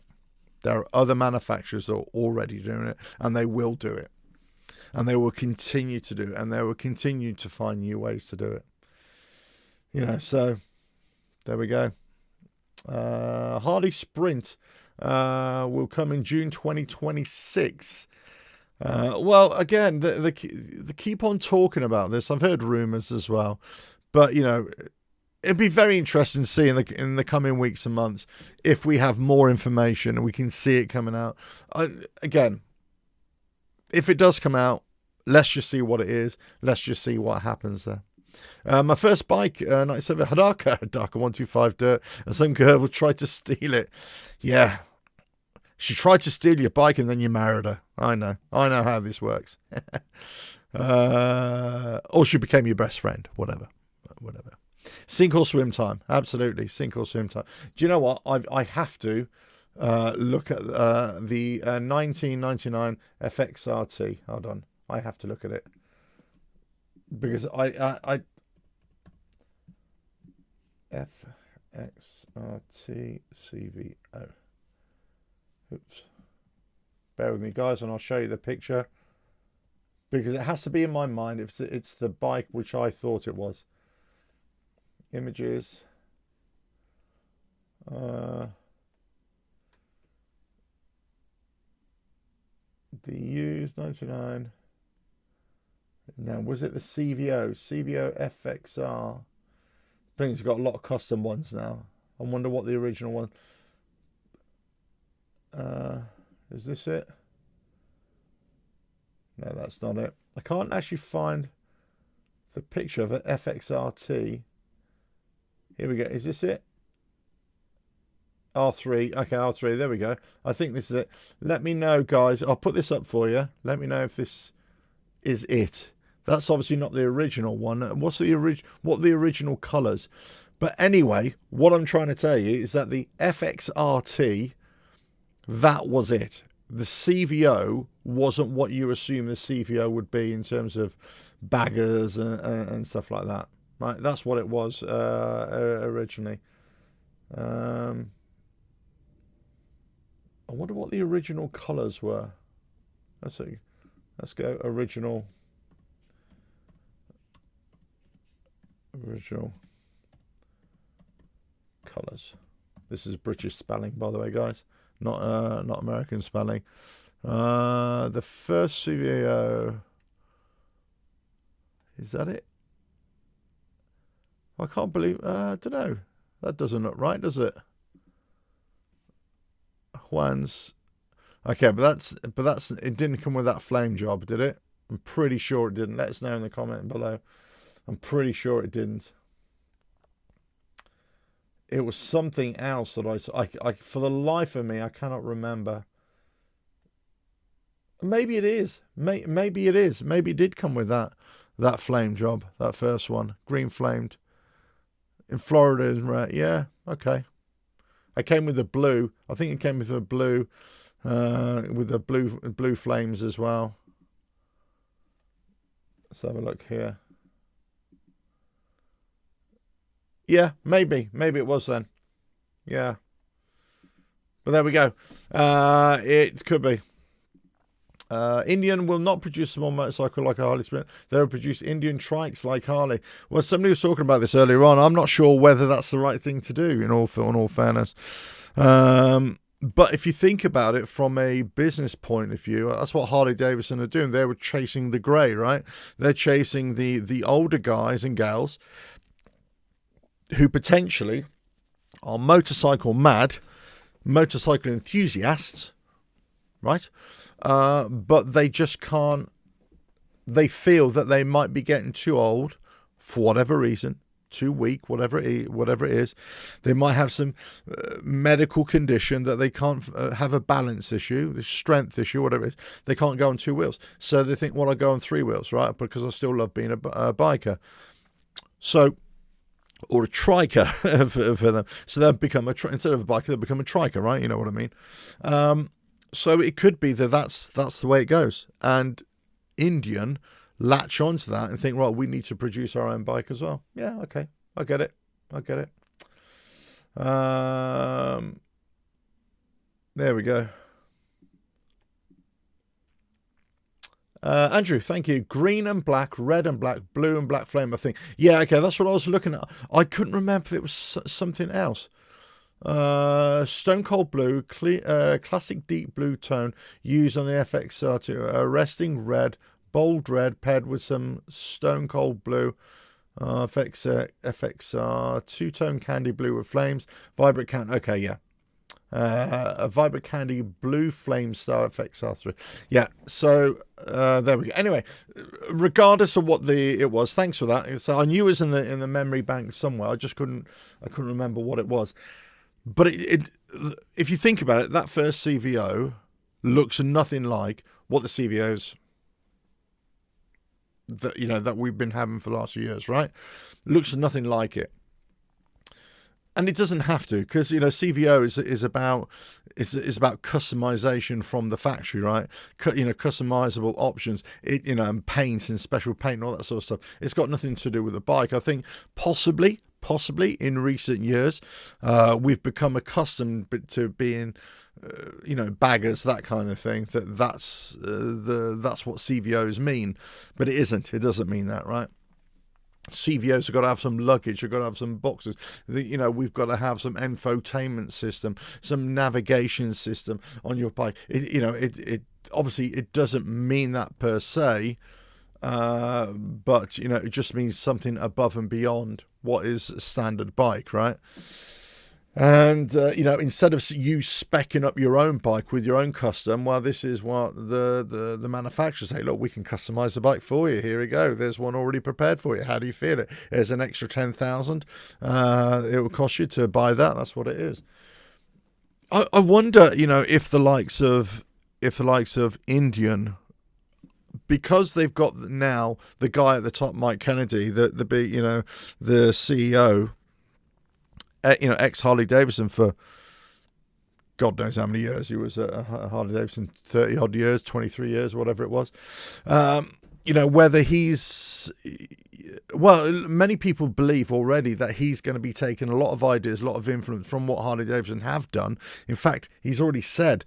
There are other manufacturers that are already doing it, and they will do it. And they will continue to do it, and they will continue to find new ways to do it. So there we go. Harley Sprint will come in June 2026. Well, again, they keep on talking about this. I've heard rumors as well, but it'd be very interesting to see in the coming weeks and months if we have more information and we can see it coming out. Again, if it does come out, let's just see what it is. Let's just see what happens there. My first bike, 97 Hadaka 125 Dirt, and some girl tried to steal it. Yeah, she tried to steal your bike and then you married her. I know how this works. Or she became your best friend. Whatever. Sink or swim time. Absolutely, sink or swim time. Do you know what? I have to look at the 1999 FXRT. Hold on, I have to look at it. Because I FXRT CVO. Oops. Bear with me, guys, and I'll show you the picture. Because it has to be in my mind. It's the bike which I thought it was. Images. The used 99. Now, was it the CVO? CVO FXR. I think it's got a lot of custom ones now. I wonder what the original one... is this it? No, that's not it. I can't actually find the picture of an FXRT. Here we go. Is this it? R3. Okay, R3. There we go. I think this is it. Let me know, guys. I'll put this up for you. Let me know if this is it. That's obviously not the original one. What are the original colours? But anyway, what I'm trying to tell you is that the FXRT, that was it. The CVO wasn't what you assume the CVO would be in terms of baggers and stuff like that. Right? That's what it was originally. I wonder what the original colours were. Let's see. Let's go original colours. This is British spelling, by the way, guys. Not American spelling. The first CVO. Is that it? I can't believe. I don't know. That doesn't look right, does it? Juan's. Okay, but that's it didn't come with that flame job, did it? I'm pretty sure it didn't. Let us know in the comment below. I'm pretty sure it didn't. It was something else that I for the life of me, I cannot remember. Maybe it is. Maybe it is. Maybe it did come with that flame job, that first one, green flamed. In Florida is red. Yeah, okay. I came with the blue. I think it came with the blue, with the blue flames as well. Let's have a look here. Yeah, maybe it was then. Yeah, but there we go. It could be. Indian will not produce a small motorcycle like a Harley Sprint. They will produce Indian trikes like Harley. Well, somebody was talking about this earlier on. I'm not sure whether that's the right thing to do, in all fairness. But if you think about it from a business point of view, that's what Harley Davidson are doing. They were chasing the grey, right? They're chasing the older guys and gals who potentially are motorcycle mad, motorcycle enthusiasts, right? But they just can't. They feel that they might be getting too old for whatever reason, too weak, whatever it is. They might have some medical condition that they can't have a balance issue, a strength issue, whatever it is. They can't go on two wheels. So they think, well, I go on three wheels, right? Because I still love being a biker. So, or a triker for them. So they'll become instead of a biker, they'll become a triker, right? You know what I mean? So it could be that's the way it goes. And Indian latch onto that and think, right, we need to produce our own bike as well. Yeah, okay. I get it. There we go. Andrew, thank you. Green and black, red and black, blue and black flame, I think. Yeah, okay, that's what I was looking at. I couldn't remember if it was something else. Stone Cold Blue, classic deep blue tone used on the FXR2. Resting red, bold red, paired with some Stone Cold Blue. FXR, two-tone candy blue with flames. Vibrant candy. Okay, yeah. A vibrant candy blue flame star FXR3. Yeah, so there we go. Anyway, regardless of what it was, thanks for that. So I knew it was in the memory bank somewhere. I couldn't remember what it was. But if you think about it, that first CVO looks nothing like what the CVOs that we've been having for the last few years, right? Looks nothing like it. And it doesn't have to, because CVO is about customization from the factory, right? Customizable options, and paints and special paint and all that sort of stuff. It's got nothing to do with the bike. I think possibly in recent years, we've become accustomed to being, baggers, that kind of thing. That's what CVOs mean, but it isn't. It doesn't mean that, right? CVOs have got to have some luggage, have got to have some boxes. We've got to have some infotainment system, some navigation system on your bike. It obviously it doesn't mean that per se, but it just means something above and beyond what is a standard bike, right? And instead of you speccing up your own bike with your own custom, well, this is what the manufacturers say. Look, we can customize the bike for you. Here we go. There's one already prepared for you. How do you feel it? There's an extra 10,000. It will cost you to buy that. That's what it is. I wonder, if the likes of Indian, because they've got now the guy at the top, Mike Kennedy, the CEO. Ex Harley Davidson for God knows how many years. He was at Harley Davidson 30 odd years, 23 years, whatever it was. Whether he's, well, many people believe already that he's going to be taking a lot of ideas, a lot of influence from what Harley Davidson have done. In fact, he's already said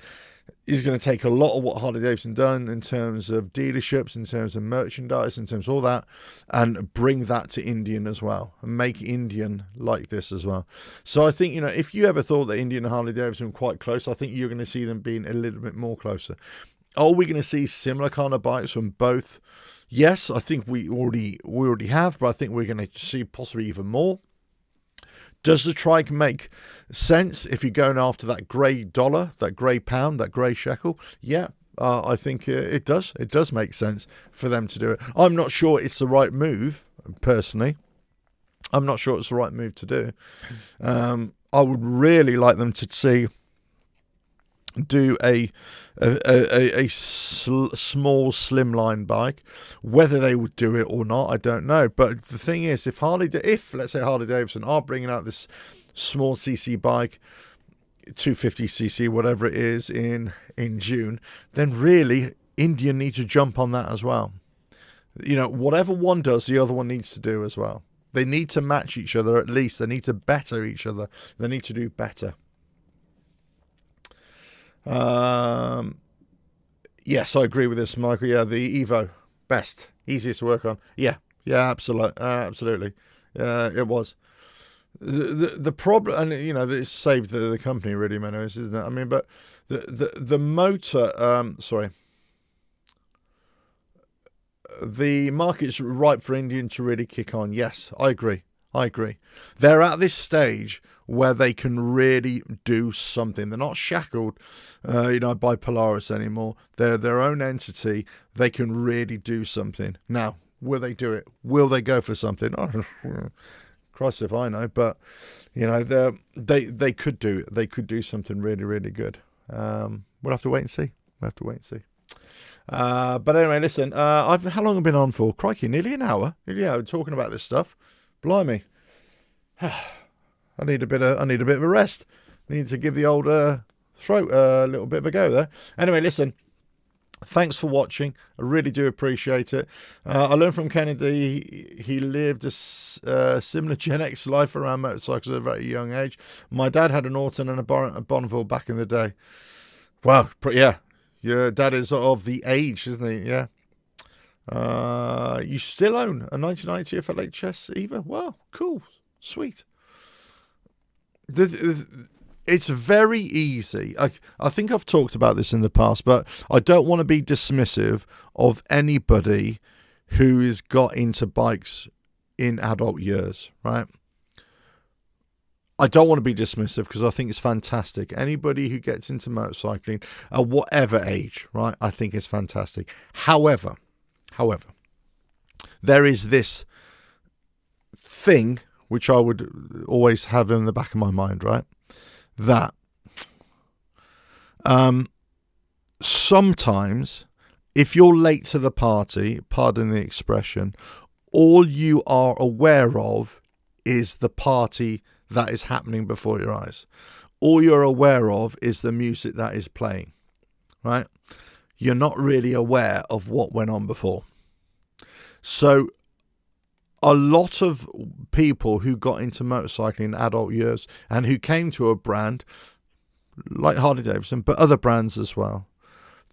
he's going to take a lot of what Harley Davidson done in terms of dealerships, in terms of merchandise, in terms of all that, and bring that to Indian as well, and make Indian like this as well. So I think, if you ever thought that Indian and Harley Davidson were quite close, I think you're going to see them being a little bit more closer. Are we going to see similar kind of bikes from both? Yes, I think we already have, but I think we're going to see possibly even more. Does the trike make sense if you're going after that grey dollar, that grey pound, that grey shekel? Yeah, I think it does. It does make sense for them to do it. I'm not sure it's the right move, personally. I'm not sure it's the right move to do. I would really like them to do a small slimline bike. Whether they would do it or not, I don't know. But the thing is, if let's say Harley Davidson are bringing out this small cc bike, 250cc, whatever it is, in June, then really Indian need to jump on that as well. Whatever one does, the other one needs to do as well. They need to match each other at least. They need to better each other. They need to do better. Yes, I agree with this, Michael. Yeah, the Evo, best, easiest to work on. Yeah, absolutely. It was. The problem, and it's saved the company really, many ways, isn't it? I mean, but the motor, the market's ripe for Indian to really kick on. Yes, I agree. They're at this stage where they can really do something. They're not shackled, by Polaris anymore. They're their own entity. They can really do something. Now, will they do it? Will they go for something? Oh, Christ if I know. But they could do. They could do something really, really good. We'll have to wait and see. But anyway, listen. How long have I been on for? Crikey, nearly an hour. Talking about this stuff. Blimey. I need a bit of a rest. I need to give the old throat a little bit of a go there. Anyway, listen. Thanks for watching. I really do appreciate it. I learned from Kennedy he lived a similar Gen X life around motorcycles at a very young age. My dad had an Orton and a Bonneville back in the day. Wow, yeah. Your dad is of the age, isn't he? Yeah. You still own a 1990 FLHS Eva? Wow, cool. Sweet. It's very easy. I think I've talked about this in the past, but I don't want to be dismissive of anybody who has got into bikes in adult years, right? I don't want to be dismissive because I think it's fantastic. Anybody who gets into motorcycling at whatever age, right, I think it's fantastic. However, there is this thing which I would always have in the back of my mind, right? That sometimes if you're late to the party, pardon the expression, all you are aware of is the party that is happening before your eyes. All you're aware of is the music that is playing, right? You're not really aware of what went on before. So a lot of people who got into motorcycling in adult years and who came to a brand like Harley Davidson, but other brands as well,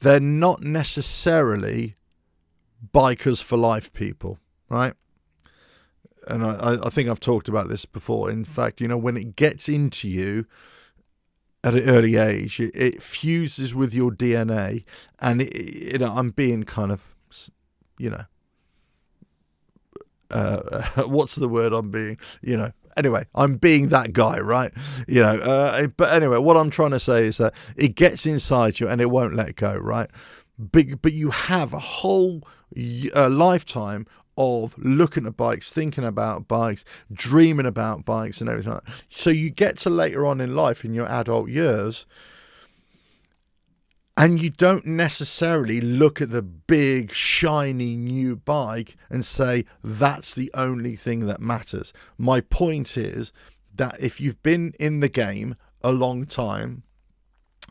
they're not necessarily bikers for life people, right? And I think I've talked about this before. In fact, when it gets into you at an early age, it fuses with your DNA, and I'm being kind of, what's the word I'm being, anyway, I'm being that guy, right? But anyway, what I'm trying to say is that it gets inside you and it won't let go, right? But you have a whole lifetime of looking at bikes, thinking about bikes, dreaming about bikes and everything like that. So you get to later on in life, in your adult years, and you don't necessarily look at the big, shiny new bike and say, that's the only thing that matters. My point is that if you've been in the game a long time,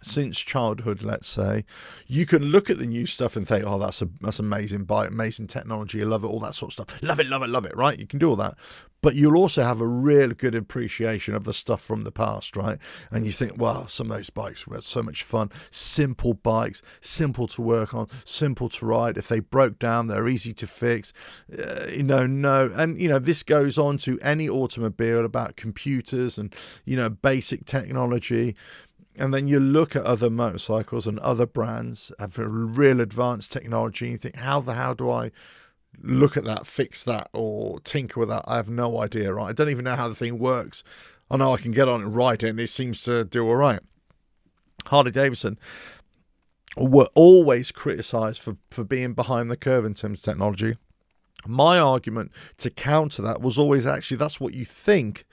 since childhood, let's say, you can look at the new stuff and think, oh, that's amazing bike, amazing technology, I love it, all that sort of stuff. Love it, right? You can do all that. But you'll also have a real good appreciation of the stuff from the past, right? And you think, wow, some of those bikes were so much fun. Simple bikes, simple to work on, simple to ride. If they broke down, they're easy to fix. No. And, this goes on to any automobile about computers and, basic technology. And then you look at other motorcycles and other brands have a real advanced technology and you think, how do I look at that, fix that, or tinker with that? I have no idea, right? I don't even know how the thing works. I know I can get on and ride it and it seems to do all right. Harley Davidson were always criticised for being behind the curve in terms of technology. My argument to counter that was always, actually, that's what you think.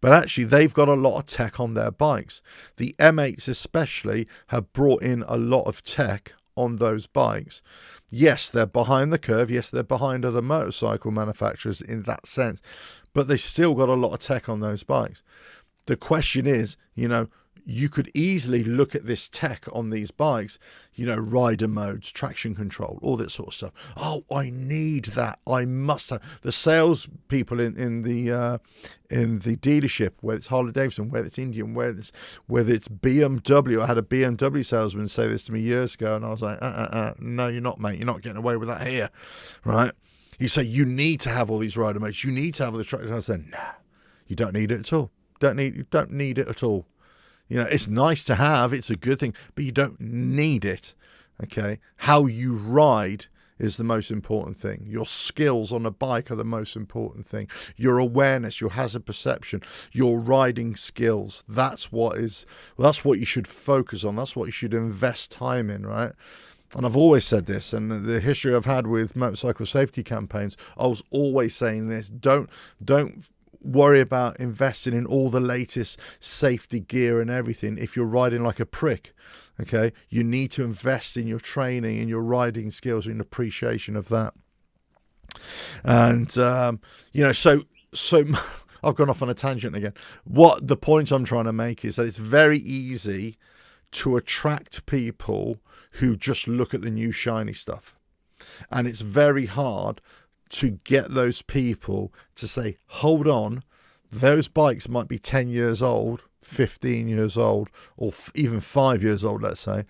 But actually, they've got a lot of tech on their bikes. The M8s especially have brought in a lot of tech on those bikes. Yes, they're behind the curve. Yes, they're behind other motorcycle manufacturers in that sense. But they still got a lot of tech on those bikes. The question is, you could easily look at this tech on these bikes, you know, rider modes, traction control, all that sort of stuff. Oh, I need that. I must have. The sales people in the dealership, whether it's Harley Davidson, whether it's Indian, whether it's BMW. I had a BMW salesman say this to me years ago, and I was like, no, you're not, mate. You're not getting away with that here, right? You say you need to have all these rider modes. You need to have all the traction. I said, nah, you don't need it at all. You don't need it at all. You know, it's nice to have, it's a good thing, but you don't need it, okay? How you ride is the most important thing. Your skills on a bike are the most important thing. Your awareness, your hazard perception, your riding skills, that's what you should focus on. That's what you should invest time in, right? And I've always said this, and the history I've had with motorcycle safety campaigns, I was always saying this, don't worry about investing in all the latest safety gear and everything if you're riding like a prick, okay? You need to invest in your training and your riding skills and appreciation of that. And you know, so I've gone off on a tangent again. What the point I'm trying to make is that it's very easy to attract people who just look at the new shiny stuff, and it's very hard to get those people to say, hold on, those bikes might be 10 years old, 15 years old, or even 5 years old, let's say,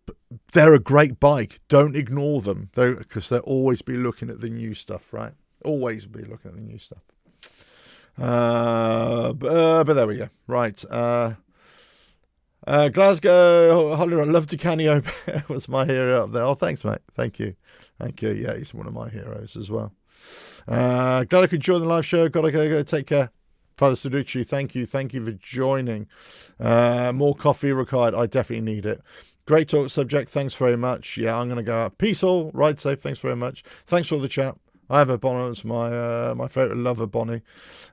but they're a great bike. Don't ignore them, because they'll always be looking at the new stuff, right? Always be looking at the new stuff. But there we go. Right. Glasgow, Hollywood, I love Ducati. Was my hero up there. Oh, thanks, mate. Thank you. Yeah, he's one of my heroes as well. Glad I could join the live show. Gotta go. Take care. Father Suducci, thank you for joining. More coffee required. I definitely need it. Great talk subject. Thanks very much. Yeah, I'm going to go out. Peace all. Ride safe. Thanks very much. Thanks for all the chat. I have a Bonnie. It's my favourite lover, Bonnie.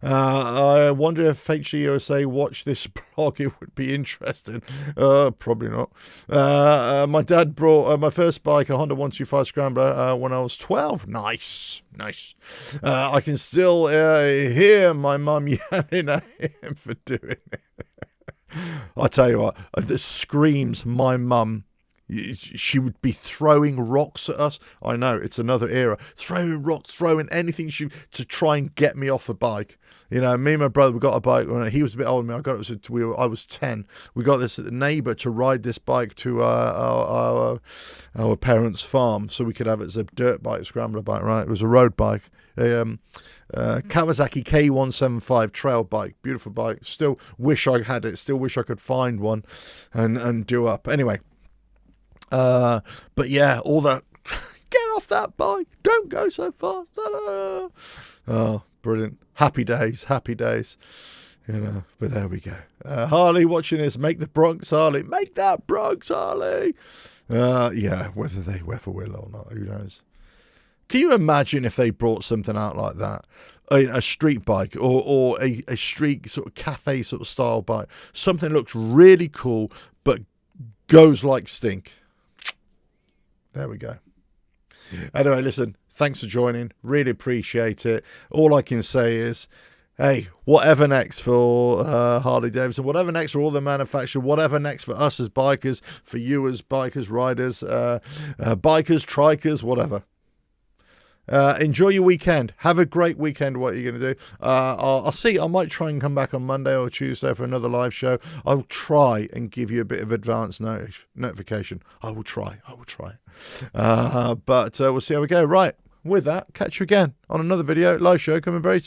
I wonder if HCUSA watch this blog. It would be interesting. Probably not. My dad brought my first bike, a Honda 125 Scrambler, when I was 12. Nice. I can still hear my mum yelling at him for doing it. I tell you what, the screams my mum. She would be throwing rocks at us. I know, it's another era. Throwing rocks, throwing anything to try and get me off a bike. You know, me and my brother, we got a bike when he was a bit older than me. I was 10. We got this neighbour to ride this bike to our parents' farm so we could have it as a dirt bike, scrambler bike, right? It was a road bike. Kawasaki K175 trail bike. Beautiful bike. Still wish I had it. Still wish I could find one and do up. Anyway. But yeah, all that, get off that bike, don't go so fast. Oh, brilliant. Happy days, you know, but there we go. Harley watching this, make the Bronx Harley, make that Bronx Harley. Yeah, whether they ever will or not, who knows. Can you imagine if they brought something out like that? A street bike or a street sort of cafe sort of style bike. Something looks really cool, but goes like stink. There we go. Anyway, listen, thanks for joining. Really appreciate it. All I can say is, hey, whatever next for Harley Davidson, whatever next for all the manufacturers, whatever next for us as bikers, for you as bikers, riders, bikers, trikers, whatever. Enjoy your weekend. Have a great weekend. What are you going to do? I'll see. I might try and come back on Monday or Tuesday for another live show. I'll try and give you a bit of advance notification. I will try. But we'll see how we go. Right. With that, catch you again on another video, live show coming very soon.